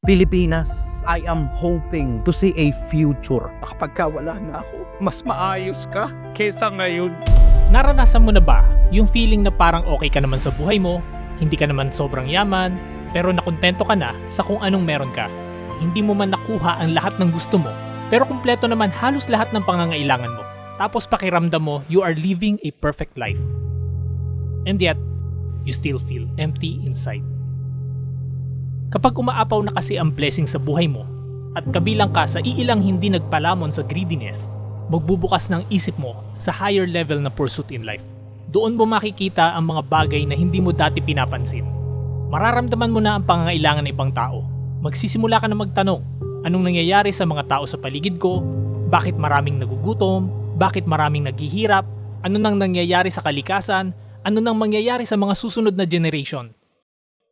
Pilipinas, I am hoping to see a future. Kapag wala na ako, mas maayos ka kesa ngayon. Naranasan mo na ba yung feeling na parang okay ka naman sa buhay mo, hindi ka naman sobrang yaman, pero nakontento ka na sa kung anong meron ka? Hindi mo man nakuha ang lahat ng gusto mo, pero kumpleto naman halos lahat ng pangangailangan mo. Tapos pakiramdam mo you are living a perfect life. And yet, you still feel empty inside. Kapag umaapaw na kasi ang blessing sa buhay mo at kabilang ka sa iilang hindi nagpalamon sa greediness, magbubukas ng isip mo sa higher level na pursuit in life. Doon mo makikita ang mga bagay na hindi mo dati pinapansin. Mararamdaman mo na ang pangangailangan ng ibang tao. Magsisimula ka na magtanong, anong nangyayari sa mga tao sa paligid ko? Bakit maraming nagugutom? Bakit maraming naghihirap? Ano nang nangyayari sa kalikasan? Ano nang mangyayari sa mga susunod na generation?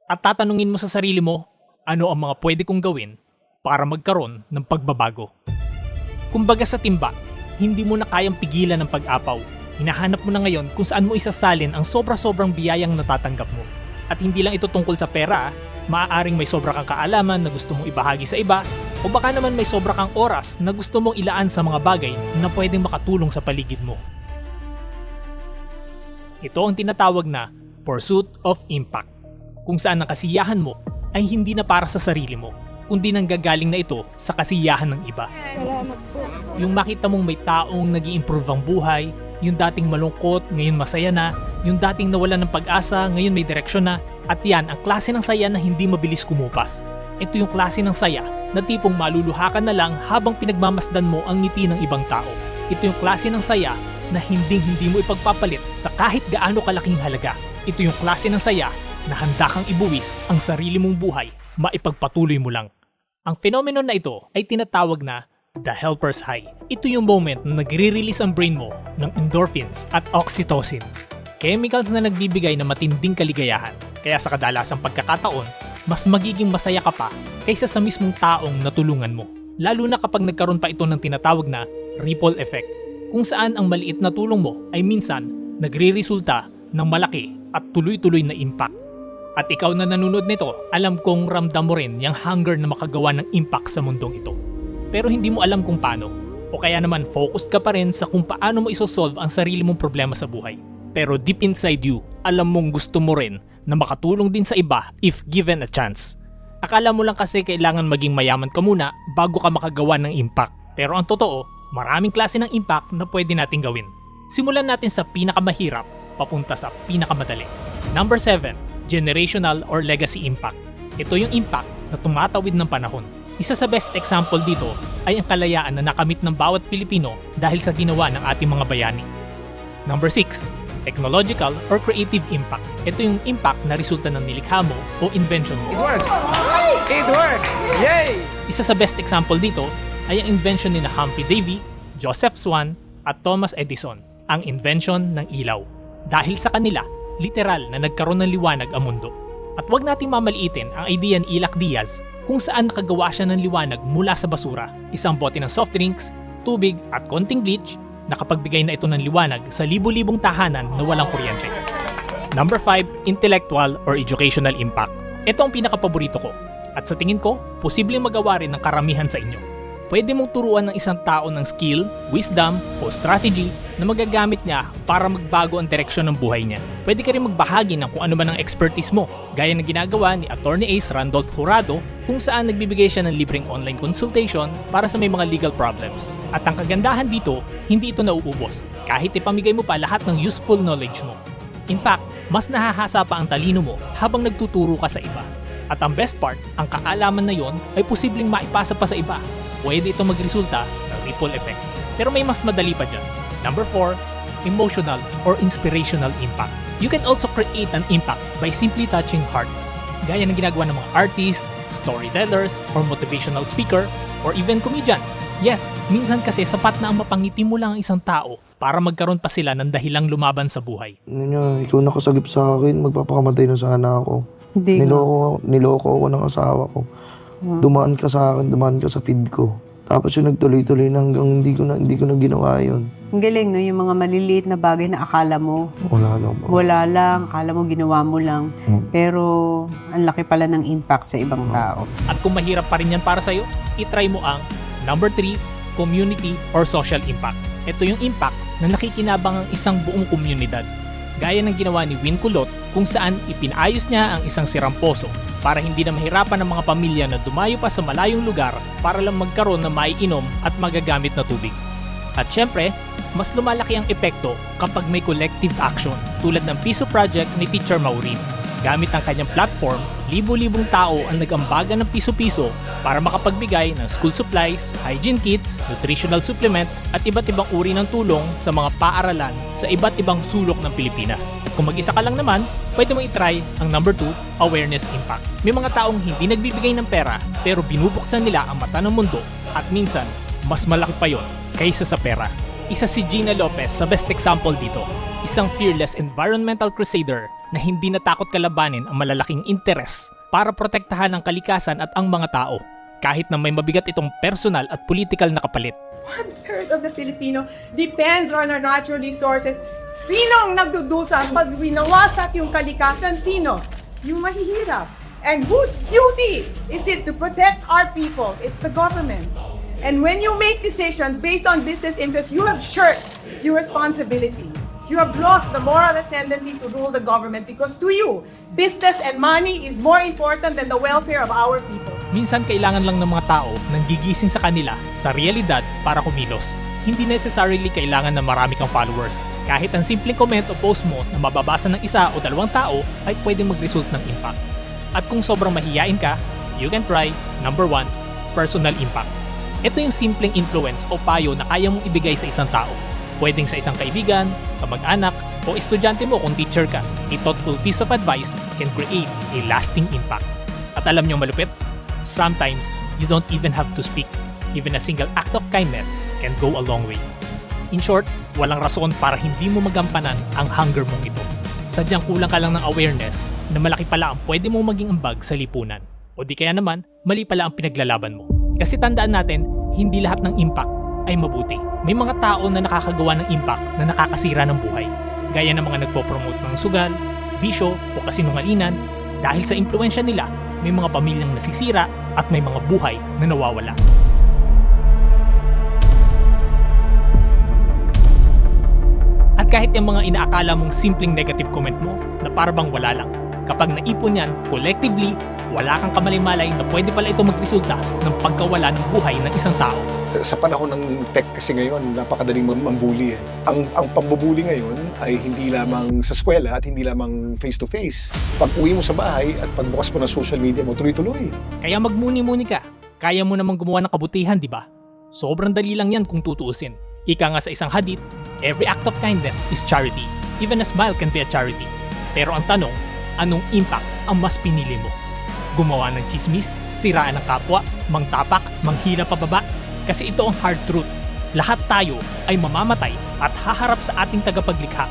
At tatanungin mo sa sarili mo, ano ang mga pwede kong gawin para magkaroon ng pagbabago? Kumbaga sa timba, hindi mo na kayang pigilan ng pag-apaw. Hinahanap mo na ngayon kung saan mo isasalin ang sobra-sobrang biyayang natatanggap mo. At hindi lang ito tungkol sa pera, maaaring may sobra kang kaalaman na gusto mong ibahagi sa iba, o baka naman may sobra kang oras na gusto mong ilaan sa mga bagay na pwedeng makatulong sa paligid mo. Ito ang tinatawag na pursuit of impact, kung saan ang kasiyahan mo ay hindi na para sa sarili mo, kundi nanggagaling na ito sa kasiyahan ng iba. Yung makita mong may taong nag-i-improve ang buhay, yung dating malungkot, ngayon masaya na, yung dating nawalan ng pag-asa, ngayon may direksyon na, at yan ang klase ng saya na hindi mabilis kumupas. Ito yung klase ng saya na tipong maluluha ka na lang habang pinagmamasdan mo ang ngiti ng ibang tao. Ito yung klase ng saya na hindi mo ipagpapalit sa kahit gaano kalaking halaga. Ito yung klase ng saya na handa kang ibuwis ang sarili mong buhay, maipagpatuloy mo lang. Ang phenomenon na ito ay tinatawag na the helper's high. Ito yung moment na nagre-release ang brain mo ng endorphins at oxytocin, chemicals na nagbibigay ng matinding kaligayahan. Kaya sa kadalasang pagkakataon, mas magiging masaya ka pa kaysa sa mismong taong natulungan mo. Lalo na kapag nagkaroon pa ito ng tinatawag na ripple effect, kung saan ang maliit na tulong mo ay minsan nagre-resulta ng malaki at tuloy-tuloy na impact. At ikaw na nanonood nito, alam kong ramdam mo rin yung hunger na makagawa ng impact sa mundong ito. Pero hindi mo alam kung paano. O kaya naman focused ka pa rin sa kung paano mo isosolve ang sarili mong problema sa buhay. Pero deep inside you, alam mong gusto mo rin na makatulong din sa iba if given a chance. Akala mo lang kasi kailangan maging mayaman ka muna bago ka makagawa ng impact. Pero ang totoo, maraming klase ng impact na pwede nating gawin. Simulan natin sa pinakamahirap papunta sa pinakamadali. Number 7. Generational or legacy impact. Ito yung impact na tumatawid ng panahon. Isa sa best example dito ay ang kalayaan na nakamit ng bawat Pilipino dahil sa ginawa ng ating mga bayani. Number 6. Technological or creative impact. Ito yung impact na resulta ng nilikha mo o invention mo. It works! It works! Yay! Isa sa best example dito ay ang invention ni Humphrey Davy, Joseph Swan at Thomas Edison, ang invention ng ilaw. Dahil sa kanila, literal na nagkaroon ng liwanag ang mundo. At wag nating mamaliitin ang idea ni Ilac Diaz kung saan nakagawa siya ng liwanag mula sa basura, isang bote ng soft drinks, tubig at konting bleach, nakapagbigay na ito ng liwanag sa libu-libong tahanan na walang kuryente. Number 5. Intellectual or educational impact. Ito ang pinakapaborito ko at sa tingin ko, posibleng magawa rin ng karamihan sa inyo. Pwede mong turuan ng isang tao ng skill, wisdom, o strategy na magagamit niya para magbago ang direksyon ng buhay niya. Pwede ka rin magbahagi ng kung ano man ang expertise mo, gaya ng ginagawa ni Attorney Ace Randolph Jurado kung saan nagbibigay siya ng libreng online consultation para sa may mga legal problems. At ang kagandahan dito, hindi ito nauubos, kahit ipamigay mo pa lahat ng useful knowledge mo. In fact, mas nahahasa pa ang talino mo habang nagtuturo ka sa iba. At ang best part, ang kaalaman na yon ay posibleng maipasa pa sa iba. Pwede ito magresulta ng ripple effect. Pero may mas madali pa dyan. Number 4, emotional or inspirational impact. You can also create an impact by simply touching hearts. Gaya ng ginagawa ng mga artists, storytellers, or motivational speaker, or even comedians. Yes, minsan kasi sapat na ang mapangiti mo lang ang isang tao para magkaroon pa sila ng dahilang lumaban sa buhay. Ikaw nakasagip sa akin, magpapakamatay na sana ako. Niloko ako ng asawa ko. Dumaan ka sa akin, dumaan ka sa feed ko. Tapos yung nagtuloy-tuloy na hanggang hindi ko na ginawa yun. Ang galing, no? Yung mga maliliit na bagay na akala mo, Wala lang po. wala lang, akala mo ginawa mo lang. Pero ang laki pala ng impact sa ibang tao. At kung mahirap pa rin yan para sa'yo, itry mo ang number 3, community or social impact. Ito yung impact na nakikinabang ang isang buong komunidad. Gaya ng ginawa ni Win Kulot kung saan ipinayos niya ang isang sirang poso para hindi na mahirapan ng mga pamilya na dumayo pa sa malayong lugar para lang magkaroon ng maiinom at magagamit na tubig. At syempre, mas lumalaki ang epekto kapag may collective action tulad ng Piso Project ni Teacher Maureen. Gamit ang kanyang platform, libo-libong tao ang nag-ambagan ng piso-piso para makapagbigay ng school supplies, hygiene kits, nutritional supplements at iba't ibang uri ng tulong sa mga paaralan sa iba't ibang sulok ng Pilipinas. At kung mag-isa ka lang naman, pwede mo itry ang number 2, awareness impact. May mga taong hindi nagbibigay ng pera pero binubuksan nila ang mata ng mundo at minsan, mas malaki pa yon kaysa sa pera. Isa si Gina Lopez sa best example dito. Isang fearless environmental crusader na hindi natakot kalabanin ang malalaking interes para protektahan ang kalikasan at ang mga tao, kahit na may mabigat itong personal at political na kapalit. 1/3 of the Filipino depends on our natural resources. Sino ang nagdudusa pag winawasak yung kalikasan? Sino? Yung mahihirap. And whose duty is it to protect our people? It's the government. And when you make decisions based on business interests, you have shirked your responsibility. You have lost the moral ascendancy to rule the government because to you, business and money is more important than the welfare of our people. Minsan kailangan lang ng mga tao nang gigising sa kanila sa realidad para kumilos. Hindi necessarily kailangan na marami kang followers. Kahit ang simpleng comment o post mo na mababasa ng isa o dalawang tao ay pwedeng mag-result ng impact. At kung sobrang mahiyain ka, you can try number 1, personal impact. Ito yung simpleng influence o payo na kaya mong ibigay sa isang tao. Pwedeng sa isang kaibigan, kamag-anak, o estudyante mo kung teacher ka. A thoughtful piece of advice can create a lasting impact. At alam niyo malupit? Sometimes, you don't even have to speak. Even a single act of kindness can go a long way. In short, walang rason para hindi mo magampanan ang hunger mong ito. Sadyang kulang ka lang ng awareness na malaki pala ang pwede mong maging ambag sa lipunan. O di kaya naman, mali pala ang pinaglalaban mo. Kasi tandaan natin, hindi lahat ng impact ay mabuti. May mga tao na nakakagawa ng impact na nakakasira ng buhay. Gaya ng mga nagpo-promote ng sugal, bisyo o kasinungalingan. Dahil sa impluensya nila, may mga pamilyang nasisira at may mga buhay na nawawala. At kahit yung mga inaakala mong simpleng negative comment mo na parabang wala lang, kapag naipon yan collectively, wala kang kamalay-malay na pwede pala ito magresulta ng pagkawala ng buhay ng isang tao. Sa panahon ng tech kasi ngayon, napakadaling mambuli. Ang pambubuli ngayon ay hindi lamang sa eskwela at hindi lamang face-to-face. Pag uwi mo sa bahay at pagbukas mo ng social media mo, tuloy-tuloy. Kaya magmuni-muni ka. Kaya mo namang gumawa ng kabutihan, di ba? Sobrang dali lang yan kung tutuusin. Ika nga sa isang hadith, every act of kindness is charity. Even a smile can be a charity. Pero ang tanong, anong impact ang mas pinili mo? Gumawa ng chismis, siraan ng kapwa, mangtapak, manghina pababa? Kasi ito ang hard truth. Lahat tayo ay mamamatay at haharap sa ating tagapaglikha.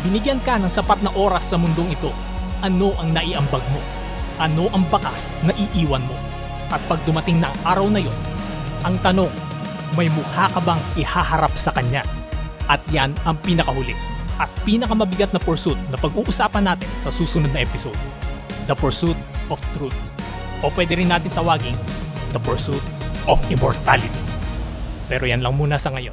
Binigyan ka ng sapat na oras sa mundong ito. Ano ang naiambag mo? Ano ang bakas na iiwan mo? At pag dumating na ang araw na yon, ang tanong, may mukha ka bang ihaharap sa kanya? At yan ang pinakahuli at pinakamabigat na pursuit na pag-uusapan natin sa susunod na episode. The Pursuit of Truth. O pwede rin natin tawagin The Pursuit of Immortality. Pero yan lang muna sa ngayon.